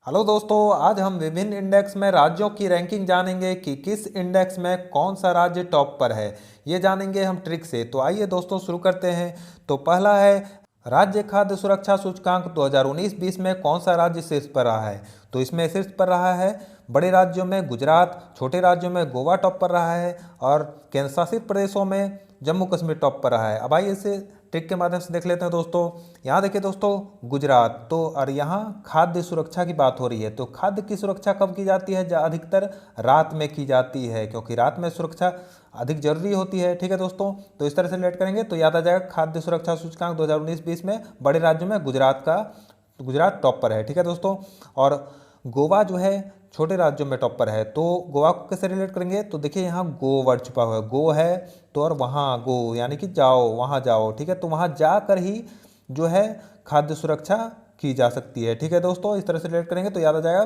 Hello दोस्तों, आज हम विभिन्न इंडेक्स में राज्यों की रैंकिंग जानेंगे कि किस इंडेक्स में कौन सा राज्य टॉप पर है। ये जानेंगे हम ट्रिक से। तो आइए दोस्तों शुरू करते हैं। तो पहला है, राज्य खाद्य सुरक्षा सूचकांक 2019-20 में कौन सा राज्य शीर्ष पर रहा है। तो इसमें शीर्ष पर रहा है बड़े राज्यों में गुजरात, छोटे राज्यों में गोवा टॉप पर रहा है और केंद्र शासित प्रदेशों में जम्मू कश्मीर टॉप पर रहा है। अब आइए इसे ट्रिक के माध्यम से देख लेते हैं दोस्तों। यहाँ देखिए दोस्तों, गुजरात तो और यहाँ खाद्य सुरक्षा की बात हो रही है। तो खाद्य की सुरक्षा कब की जाती है? अधिकतर रात में की जाती है, क्योंकि रात में सुरक्षा अधिक जरूरी होती है। ठीक है दोस्तों, तो इस तरह से रिलेट करेंगे तो याद आ जाएगा खाद्य सुरक्षा सूचकांक 2019-20 में बड़े राज्यों में गुजरात टॉप पर है। ठीक है दोस्तों, और गोवा जो है छोटे राज्यों में टॉप पर है। तो गोवा को कैसे रिलेट करेंगे? तो देखिए यहाँ गो वर्ड छुपा हुआ है, गो है तो और वहाँ गो यानी कि जाओ, वहाँ जाओ। ठीक है, तो वहाँ जाकर ही जो है खाद्य सुरक्षा की जा सकती है। ठीक है दोस्तों, इस तरह से रिलेट करेंगे तो याद आ जाएगा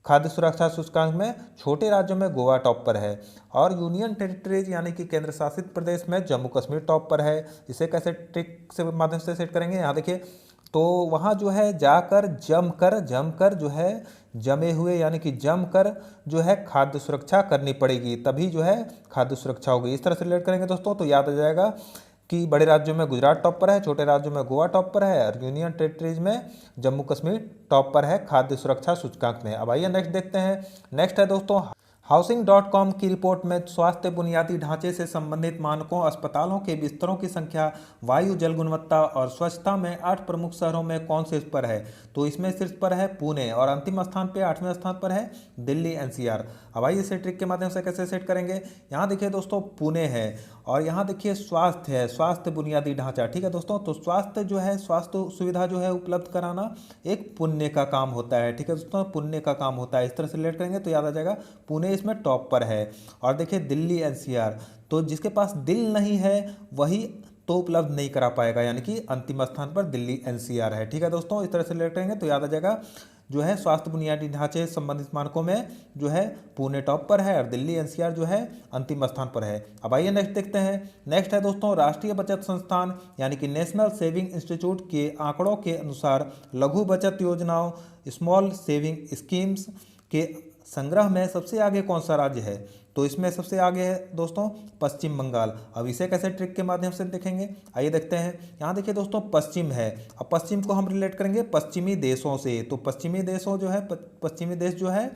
खाद्य सुरक्षा सूचकांक में छोटे राज्यों में गोवा टॉप पर है और यूनियन टेरिटरीज यानी कि केंद्र शासित प्रदेश में जम्मू कश्मीर टॉप पर है। इसे कैसे ट्रिक से माध्यम से सेट करेंगे? यहाँ देखिए, तो वहाँ जो है जाकर जमकर जो है जमे हुए यानी कि जमकर जो है खाद्य सुरक्षा करनी पड़ेगी, तभी जो है खाद्य सुरक्षा होगी। इस तरह से रिलेट करेंगे दोस्तों तो याद आ जाएगा कि बड़े राज्यों में गुजरात टॉप पर है, छोटे राज्यों में गोवा टॉप पर है और यूनियन टेरिटरीज में जम्मू कश्मीर टॉप पर है खाद्य सुरक्षा सूचकांक में। अब आइए नेक्स्ट देखते हैं। नेक्स्ट है दोस्तों, हाउसिंग.com की रिपोर्ट में स्वास्थ्य बुनियादी ढांचे से संबंधित मानकों, अस्पतालों के बिस्तरों की संख्या, वायु जल गुणवत्ता और स्वच्छता में 8 प्रमुख शहरों में कौन शीर्ष पर है? तो इसमें शीर्ष पर है पुणे और अंतिम स्थान पे 8वें स्थान पर है दिल्ली एनसीआर। अब आइए इसे ट्रिक के माध्यम से कैसे सेट करेंगे। यहाँ देखिए दोस्तों, पुणे है और यहाँ देखिए स्वास्थ्य है, स्वास्थ्य बुनियादी ढांचा। ठीक है दोस्तों, तो स्वास्थ्य जो है, स्वास्थ्य सुविधा जो है उपलब्ध कराना एक पुण्य का काम होता है। ठीक है दोस्तों, पुण्य का काम होता है। इस तरह से रिलेट करेंगे तो याद आ जाएगा पुणे इसमें टॉप पर है। और देखिए दिल्ली एनसीआर, तो जिसके पास दिल नहीं है वही तो उपलब्ध नहीं करा पाएगा, यानी कि अंतिम स्थान पर दिल्ली एनसीआर है। ठीक है दोस्तों, इस तरह से रिलेट करेंगे तो याद आ जाएगा जो है स्वास्थ्य बुनियादी ढांचे संबंधित मानकों में जो है पुणे टॉप पर है और दिल्ली एनसीआर जो है अंतिम स्थान पर है। अब आइए नेक्स्ट देखते हैं। नेक्स्ट है दोस्तों, राष्ट्रीय बचत संस्थान यानी कि नेशनल सेविंग इंस्टीट्यूट के आंकड़ों के अनुसार लघु बचत योजनाओं, स्मॉल सेविंग स्कीम्स के संग्रह में सबसे आगे कौन सा राज्य है? तो इसमें सबसे आगे है दोस्तों पश्चिम बंगाल। अब इसे कैसे ट्रिक के माध्यम से देखेंगे, आइए देखते हैं। यहाँ देखिए दोस्तों, पश्चिम है। अब पश्चिम को हम रिलेट करेंगे पश्चिमी देशों से। तो पश्चिमी देशों जो है, पश्चिमी देश जो है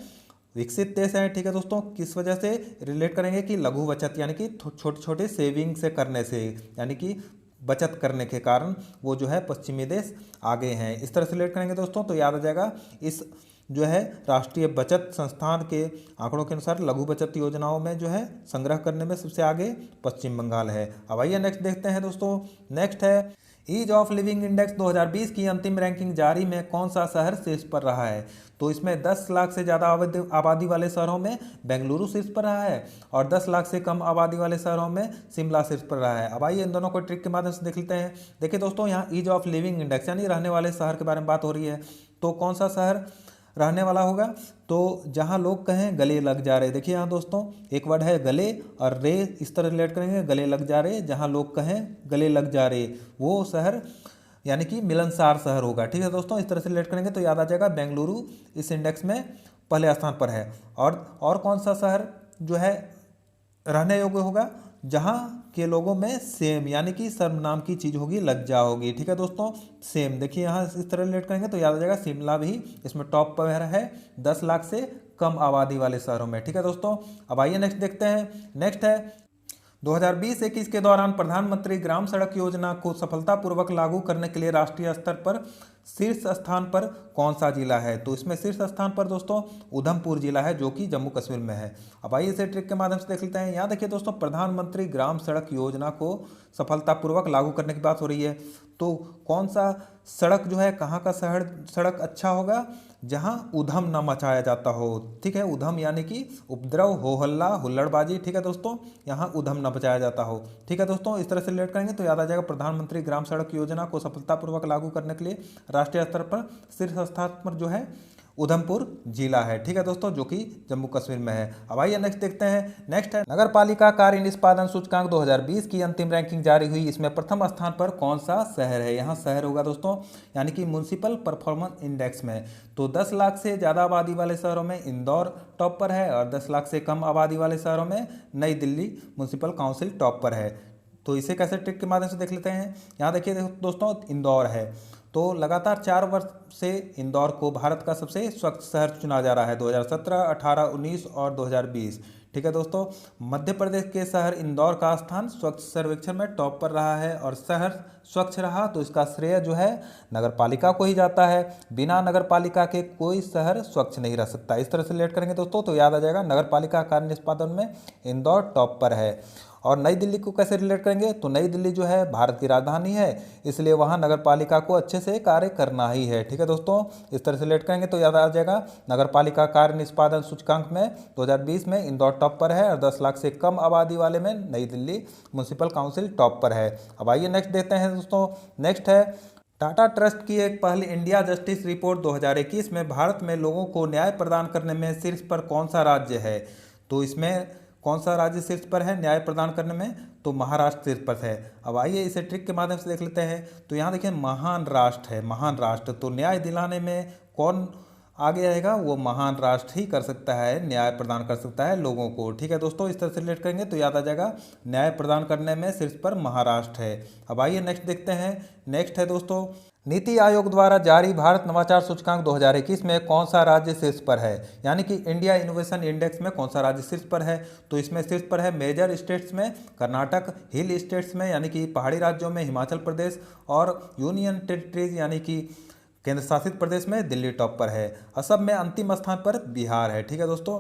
विकसित देश है। ठीक है दोस्तों, किस वजह से रिलेट करेंगे कि लघु बचत यानी कि छोटे छोटे सेविंग से करने से, यानी कि बचत करने के कारण वो जो है पश्चिमी देश आगे हैं। इस तरह से रिलेट करेंगे दोस्तों तो याद आ जाएगा इस जो है राष्ट्रीय बचत संस्थान के आंकड़ों के अनुसार लघु बचत योजनाओं में जो है संग्रह करने में सबसे आगे पश्चिम बंगाल है। अब आइए नेक्स्ट देखते हैं दोस्तों। नेक्स्ट है, ईज ऑफ लिविंग इंडेक्स 2020 की अंतिम रैंकिंग जारी में कौन सा शहर शीर्ष पर रहा है? तो इसमें 10 लाख से ज़्यादा आबादी वाले शहरों में बेंगलुरु शीर्ष पर रहा है और 10 लाख से कम आबादी वाले शहरों में शिमला शीर्ष पर रहा है। अब आइए इन दोनों को ट्रिक के माध्यम से देख लेते हैं। देखिए दोस्तों, यहाँ ईज ऑफ लिविंग इंडेक्स यानी रहने वाले शहर के बारे में बात हो रही है। तो कौन सा शहर रहने वाला होगा? तो जहाँ लोग कहें गले लग जा रहे। देखिए यहाँ दोस्तों, एक वर्ड है गले और रे, इस तरह रिलेट करेंगे गले लग जा रहे। जहाँ लोग कहें गले लग जा रहे वो शहर यानी कि मिलनसार शहर होगा। ठीक है दोस्तों, इस तरह से रिलेट करेंगे तो याद आ जाएगा बेंगलुरु इस इंडेक्स में पहले स्थान पर है। और कौन सा शहर जो है रहने योग्य होगा? जहाँ के लोगों में सेम यानी कि सर्व नाम की चीज़ होगी, लग जा होगी। ठीक है दोस्तों, सेम देखिए यहाँ इस तरह रिलेट करेंगे तो याद आ जाएगा शिमला भी इसमें टॉप पर है 10 लाख से कम आबादी वाले शहरों में। ठीक है दोस्तों, अब आइए नेक्स्ट देखते हैं। नेक्स्ट है, 2020-21 के दौरान प्रधानमंत्री ग्राम सड़क योजना को सफलतापूर्वक लागू करने के लिए राष्ट्रीय स्तर पर शीर्ष स्थान पर कौन सा जिला है? तो इसमें शीर्ष स्थान पर दोस्तों उधमपुर जिला है, जो कि जम्मू कश्मीर में है। अब आइए इसे ट्रिक के माध्यम से देख लेते हैं। यहाँ देखिए दोस्तों, प्रधानमंत्री ग्राम सड़क योजना को सफलतापूर्वक लागू करने की बात हो रही है। तो कौन सा सड़क जो है, कहाँ का शहर सड़क अच्छा होगा? जहाँ उधम ना मचाया जाता हो। ठीक है, उधम यानी कि उपद्रव, हो हल्ला, हुल्लड़बाजी। ठीक है दोस्तों, यहाँ उधम ना मचाया जाता हो। ठीक है दोस्तों, इस तरह से रिलेट करेंगे तो याद आ जाएगा प्रधानमंत्री ग्राम सड़क योजना को सफलतापूर्वक लागू करने के लिए राष्ट्रीय स्तर पर शीर्ष स्थान पर जो है उधमपुर जिला है, ठीक है दोस्तों, जो कि जम्मू कश्मीर में है। अब आइए नेक्स्ट देखते हैं। नेक्स्ट है नगर पालिका कार्य निष्पादन सूचकांक 2020 की अंतिम रैंकिंग जारी हुई। इसमें प्रथम स्थान पर कौन सा शहर है? यहाँ शहर होगा दोस्तों, यानी कि म्यूनसिपल परफॉर्मेंस इंडेक्स में। तो 10 लाख से ज़्यादा आबादी वाले शहरों में इंदौर टॉप पर है और 10 लाख से कम आबादी वाले शहरों में नई दिल्ली म्यूनसिपल काउंसिल टॉप पर है। तो इसे कैसे ट्रिक के माध्यम से देख लेते हैं। यहाँ देखिए दोस्तों, इंदौर है, तो लगातार 4 वर्ष से इंदौर को भारत का सबसे स्वच्छ शहर चुना जा रहा है, 2017, 18, 19 और 2020, ठीक है दोस्तों। मध्य प्रदेश के शहर इंदौर का स्थान स्वच्छ सर्वेक्षण में टॉप पर रहा है और शहर स्वच्छ रहा तो इसका श्रेय जो है नगर पालिका को ही जाता है। बिना नगर पालिका के कोई शहर स्वच्छ नहीं रह सकता। इस तरह से रिलेट करेंगे दोस्तों तो याद आ जाएगा नगर पालिका कार्य निष्पादन में इंदौर टॉप पर है। और नई दिल्ली को कैसे रिलेट करेंगे, तो नई दिल्ली जो है भारत की राजधानी है, इसलिए वहाँ नगर पालिका को अच्छे से कार्य करना ही है, ठीक है दोस्तों। इस तरह से रिलेट करेंगे तो याद आ जाएगा नगर पालिका कार्य निष्पादन सूचकांक में 2020 में इंदौर टॉप पर है और 10 लाख से कम आबादी वाले में नई दिल्ली म्यूनसिपल काउंसिल टॉप पर है। अब आइए नेक्स्ट देखते हैं दोस्तों। नेक्स्ट है टाटा ट्रस्ट की एक पहल इंडिया जस्टिस रिपोर्ट 2021 में भारत में लोगों को न्याय प्रदान करने में शीर्ष पर कौन सा राज्य है? तो इसमें कौन सा राज्य शीर्ष पर है न्याय प्रदान करने में? तो महाराष्ट्र शीर्ष पर है। अब आइए इसे ट्रिक के माध्यम से देख लेते हैं। तो यहाँ देखिए महान राष्ट्र है, महान राष्ट्र, तो न्याय दिलाने में कौन आगे आएगा? वो महान राष्ट्र ही कर सकता है, न्याय प्रदान कर सकता है लोगों को, ठीक है दोस्तों। इस तरह से रिलेट करेंगे तो याद आ जाएगा न्याय प्रदान करने में शीर्ष पर महाराष्ट्र है। अब आइए नेक्स्ट देखते हैं। नेक्स्ट है दोस्तों, नीति आयोग द्वारा जारी भारत नवाचार सूचकांक 2021 में कौन सा राज्य शीर्ष पर है? यानी कि इंडिया इनोवेशन इंडेक्स में कौन सा राज्य शीर्ष पर है? तो इसमें शीर्ष पर है मेजर स्टेट्स में कर्नाटक, हिल स्टेट्स में यानी कि पहाड़ी राज्यों में हिमाचल प्रदेश और यूनियन टेरिटरीज यानी कि केंद्र शासित प्रदेश में दिल्ली टॉप पर है। असम में अंतिम स्थान पर बिहार है, ठीक है दोस्तों।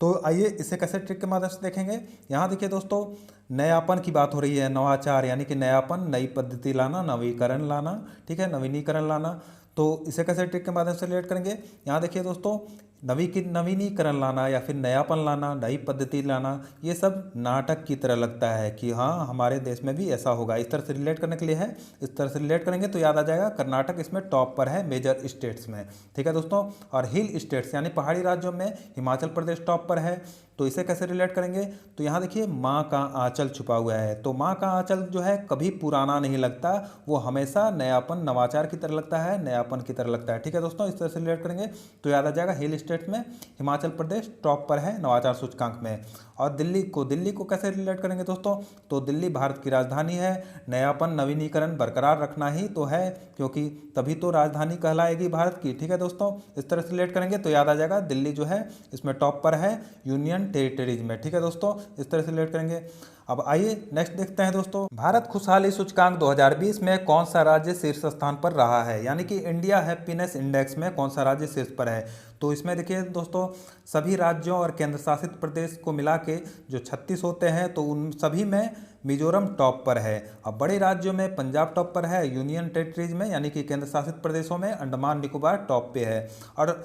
तो आइए इसे कैसे ट्रिक के माध्यम से देखेंगे। यहाँ देखिए दोस्तों, नयापन की बात हो रही है, नवाचार यानी कि नयापन, नई पद्धति लाना, नवीकरण लाना, ठीक है, नवीनीकरण लाना। तो इसे कैसे ट्रिक के माध्यम से रिलेट करेंगे। यहाँ देखिए दोस्तों, नवीनीकरण लाना या फिर नयापन लाना, नई पद्धति लाना, ये सब नाटक की तरह लगता है कि हाँ हमारे देश में भी ऐसा होगा। इस तरह से रिलेट करने के लिए है, इस तरह से रिलेट करेंगे तो याद आ जाएगा कर्नाटक इसमें टॉप पर है मेजर स्टेट्स में, ठीक है दोस्तों। और हिल स्टेट्स यानी पहाड़ी राज्यों में हिमाचल प्रदेश टॉप पर है। तो इसे कैसे रिलेट करेंगे, तो यहाँ देखिए माँ का आंचल छुपा हुआ है, तो माँ का आंचल जो है कभी पुराना नहीं लगता, वो हमेशा नयापन, नवाचार की तरह लगता है, नयापन की तरह लगता है, ठीक है दोस्तों। इस तरह से रिलेट करेंगे तो याद आ जाएगा हिल स्टेट में हिमाचल प्रदेश टॉप पर है नवाचार सूचकांक में। और दिल्ली को कैसे रिलेट करेंगे दोस्तों, तो दिल्ली भारत की राजधानी है, नयापन, नवीनीकरण बरकरार रखना ही तो है, क्योंकि तभी तो राजधानी कहलाएगी भारत की, ठीक है दोस्तों। इस तरह से रिलेट करेंगे तो याद आ जाएगा दिल्ली जो है इसमें टॉप पर है यूनियन टेरिटरीज में, ठीक है दोस्तों। इस तरह से रिलेट करेंगे। अब आइए नेक्स्ट देखते हैं दोस्तों, भारत खुशहाली सूचकांक 2020 में कौन सा राज्य शीर्ष स्थान पर रहा है? यानी कि इंडिया हैप्पीनेस इंडेक्स में कौन सा राज्य शीर्ष पर है? तो इसमें देखिए दोस्तों, सभी राज्यों और केंद्र शासित प्रदेश को मिला के जो 36 होते हैं तो उन सभी में मिजोरम टॉप पर है। अब बड़े राज्यों में पंजाब टॉप पर है, यूनियन टेरिटरीज में यानी कि केंद्र शासित प्रदेशों में अंडमान निकोबार टॉप पे है और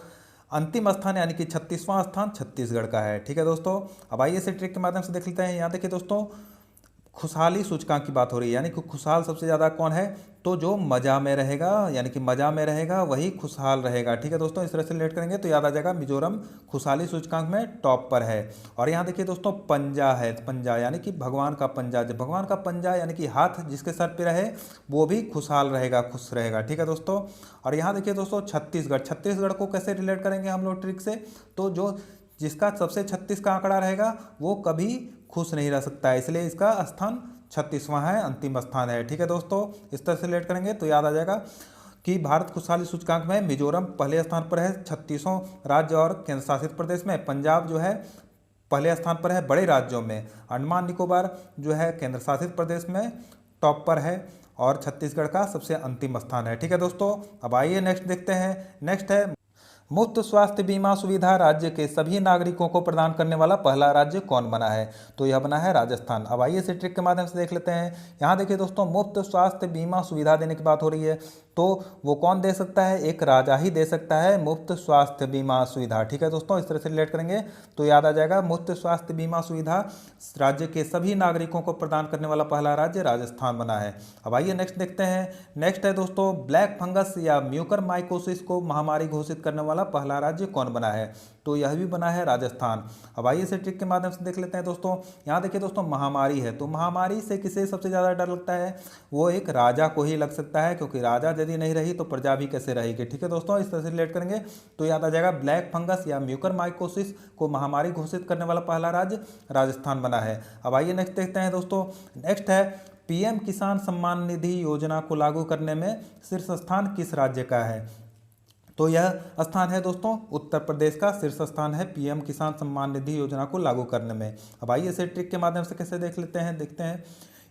अंतिम स्थान यानी कि 36वां स्थान छत्तीसगढ़ का है, ठीक है दोस्तों। अब आइए इसे ट्रिक के माध्यम से देख लेते हैं। यहाँ देखिए दोस्तों, खुशहाली सूचकांक की बात हो रही है, यानी कि खुशहाल सबसे ज़्यादा कौन है? तो जो मजा में रहेगा, यानी कि मजा में रहेगा वही खुशहाल रहेगा, ठीक है दोस्तों। इस तरह से रिलेट करेंगे तो याद आ जाएगा मिजोरम खुशहाली सूचकांक में टॉप पर है। और यहाँ देखिए दोस्तों, पंजा है, पंजा यानी कि भगवान का पंजा, जब भगवान का पंजा यानी कि हाथ जिसके सर पे रहे वो भी खुशहाल रहेगा, खुश रहेगा, ठीक है दोस्तों। और यहाँ देखिए दोस्तों, छत्तीसगढ़ को कैसे रिलेट करेंगे हम लोग ट्रिक से, तो जो जिसका सबसे 36 का आंकड़ा रहेगा वो कभी खुश नहीं रह सकता है, इसलिए इसका स्थान 36वां है, अंतिम स्थान है, ठीक है दोस्तों। इस तरह से रिलेट करेंगे तो याद आ जाएगा कि भारत खुशहाली सूचकांक में मिजोरम पहले स्थान पर है 36 राज्य और केंद्र शासित प्रदेश में, पंजाब जो है पहले स्थान पर है बड़े राज्यों में, अंडमान निकोबार जो है केंद्र शासित प्रदेश में टॉप पर है और छत्तीसगढ़ का सबसे अंतिम स्थान है, ठीक है दोस्तों। अब आइए नेक्स्ट देखते हैं। नेक्स्ट है मुफ्त स्वास्थ्य बीमा सुविधा राज्य के सभी नागरिकों को प्रदान करने वाला पहला राज्य कौन बना है? तो यह बना है राजस्थान। अब आइए इसे ट्रिक के माध्यम से देख लेते हैं। यहाँ देखिए दोस्तों, मुफ्त स्वास्थ्य बीमा सुविधा देने की बात हो रही है, तो वो कौन दे सकता है? एक राजा ही दे सकता है मुफ्त स्वास्थ्य बीमा सुविधा, ठीक है दोस्तों। इस तरह से रिलेट करेंगे तो याद आ जाएगा मुफ्त स्वास्थ्य बीमा सुविधा राज्य के सभी नागरिकों को प्रदान करने वाला पहला राज्य राजस्थान बना है। अब आइए नेक्स्ट देखते हैं। नेक्स्ट है दोस्तों, ब्लैक फंगस या म्यूकर माइकोसिस को महामारी घोषित करने वाला वाला पहला राज्य कौन बना है? तो यह भी बना है राजस्थान। अब आइए इसे ट्रिक के माध्यम से देख लेते हैं दोस्तों। यहाँ देखिए दोस्तों, महामारी है, तो महामारी से किसे सबसे ज़्यादा डर लगता है? वो एक राजा को ही लग सकता है, क्योंकि राजा यदि नहीं रही तो प्रजा भी कैसे रहेगी। ठीक है दोस्तों, इस तरह से रिलेट करेंगे तो याद आ जाएगा ब्लैक फंगस या म्यूकरमाइकोसिस को महामारी घोषित करने वाला पहला राज्य राजस्थान बना है। अब आइए नेक्स्ट देखते हैं दोस्तों। नेक्स्ट है पीएम किसान सम्मान निधि योजना को लागू करने में शीर्ष स्थान किस राज्य का है? तो यह स्थान है दोस्तों उत्तर प्रदेश का शीर्ष स्थान है पीएम किसान सम्मान निधि योजना को लागू करने में। अब आइए इसे ट्रिक के माध्यम से कैसे देख लेते हैं, देखते हैं।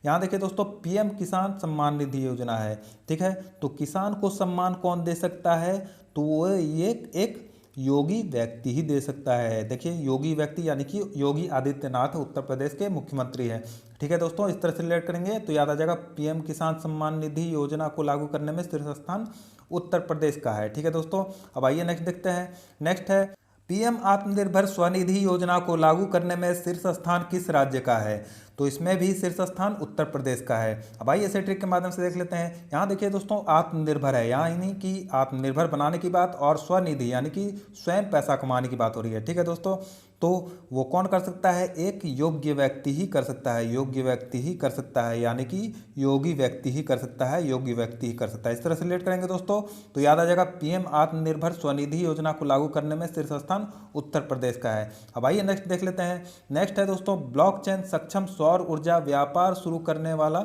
यहाँ देखिए दोस्तों, पीएम किसान सम्मान निधि योजना है, ठीक है। तो किसान को सम्मान कौन दे सकता है? तो वो ये एक योगी व्यक्ति ही दे सकता है। देखिए, योगी व्यक्ति यानी कि योगी आदित्यनाथ उत्तर प्रदेश के मुख्यमंत्री हैं। ठीक है दोस्तों, इस तरह से रिलेट करेंगे तो याद आ जाएगा पीएम किसान सम्मान निधि योजना को लागू करने में शीर्ष स्थान उत्तर प्रदेश का है। ठीक है दोस्तों, अब आइए नेक्स्ट देखते हैं। नेक्स्ट है पीएम आत्मनिर्भर स्वनिधि योजना को लागू करने में शीर्ष स्थान किस राज्य का है? तो इसमें भी शीर्ष स्थान उत्तर प्रदेश का है। अब आइए इसे ट्रिक के माध्यम से देख लेते हैं। यहाँ देखिए दोस्तों, आत्मनिर्भर है, यहाँ यानी कि आत्मनिर्भर बनाने की बात, और स्वनिधि यानी कि स्वयं पैसा कमाने की बात हो रही है। ठीक है दोस्तों, तो वो कौन कर सकता है? एक योग्य व्यक्ति ही कर सकता है, योग्य व्यक्ति ही कर सकता है, यानी कि योगी व्यक्ति ही कर सकता है, योग्य व्यक्ति ही कर सकता है। इस तरह से रिलेट करेंगे दोस्तों तो याद आ जाएगा पीएम आत्मनिर्भर स्वनिधि योजना को लागू करने में शीर्ष स्थान उत्तर प्रदेश का है। अब आइए नेक्स्ट देख लेते हैं। नेक्स्ट है दोस्तों, ब्लॉकचेन सक्षम सौर ऊर्जा व्यापार शुरू करने वाला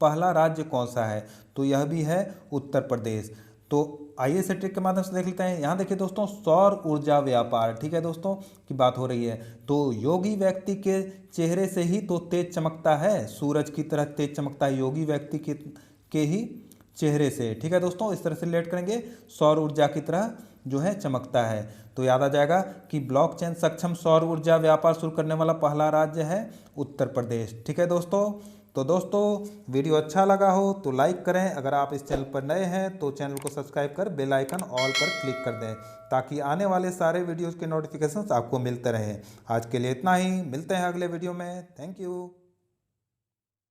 पहला राज्य कौन सा है? तो यह भी है उत्तर प्रदेश। तो आइए इसे ट्रिक के माध्यम से देख लेते हैं। यहाँ देखिए दोस्तों, सौर ऊर्जा व्यापार, ठीक है दोस्तों, की बात हो रही है। तो योगी व्यक्ति के चेहरे से ही तो तेज चमकता है, सूरज की तरह तेज चमकता है योगी व्यक्ति के ही चेहरे से। ठीक है दोस्तों, इस तरह से रिलेट करेंगे, सौर ऊर्जा की तरह जो है चमकता है। तो याद आ जाएगा कि ब्लॉकचेन सक्षम सौर ऊर्जा व्यापार शुरू करने वाला पहला राज्य है उत्तर प्रदेश। ठीक है दोस्तों, तो दोस्तों वीडियो अच्छा लगा हो तो लाइक करें। अगर आप इस चैनल पर नए हैं तो चैनल को सब्सक्राइब कर बेल आइकन ऑल पर क्लिक कर दें, ताकि आने वाले सारे वीडियोज़ के नोटिफिकेशंस आपको मिलते रहें। आज के लिए इतना ही, मिलते हैं अगले वीडियो में। Thank you.